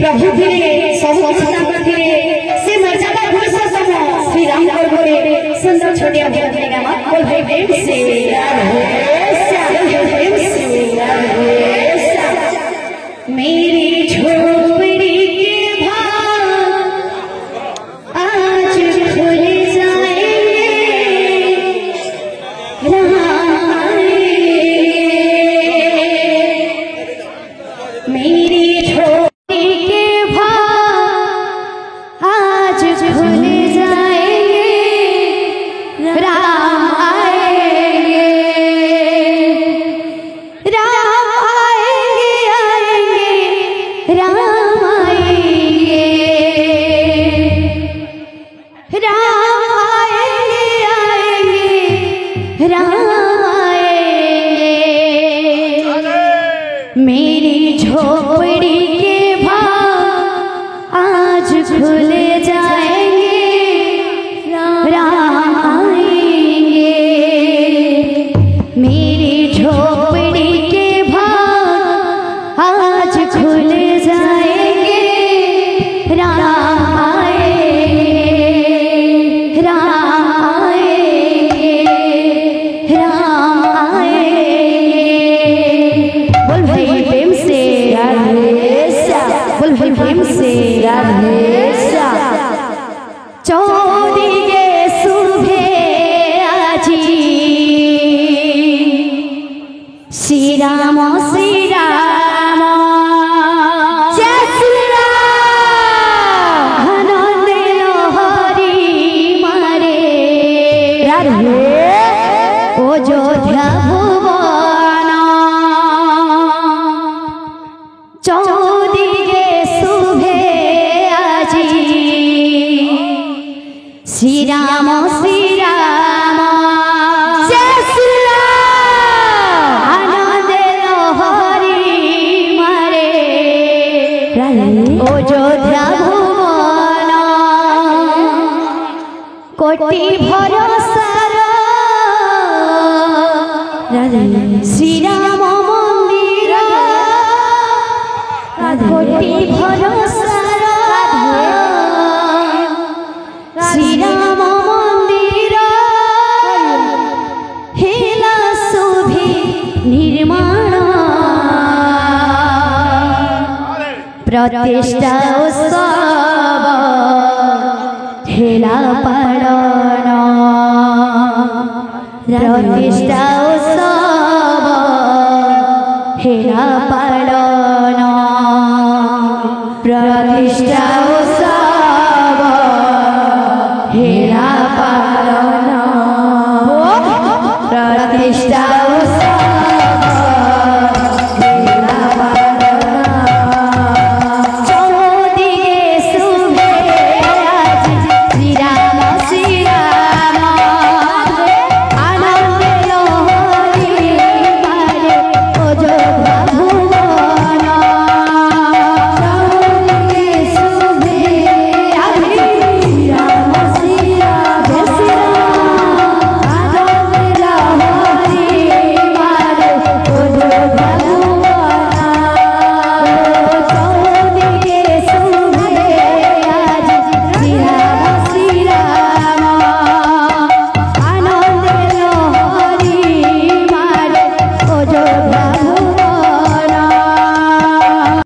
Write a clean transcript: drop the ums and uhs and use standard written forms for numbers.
प्रभु थे सब थे से मर्यादा पुरुषोत्तम श्री राम के सुंदर छोटिया भजन गाना बोल भाई प्रेम से मेरी झोपड़ी के भाग आज खुल जाएंगे मेरी झोपड़ी के भाग आज खुल जाएंगे राम आएंगे राम आएंगे आएंगे राम आएंगे राम आएंगे आएंगे राम आएंगे मेरी झोपड़ी के भाग आज खुल जाएंगे राम आएंगे मेरी झोपड़ी के भाग आज खुल जाएंगे राम आएंगे राम आएंगे राम आएंगे बोल भाई प्रेम से बोल भाई प्रेम से चौदिगे शुभे আজি श्री राम जय श्री राम आनंद लहरी मारे अयोध्या भुवन चौदिगे शुभे আজি श्री राम जय श्री राम आनंद लहरी मारे अयोध्या भुवन कोटि भरोसार श्री राम मंदिर कोटि भरोसार श्री राम मंदिर हेला शोभे निर्माण प्रतिष्ठा उत्सव हेला पालन प्रतिष्ठा उत्सव हेला पालन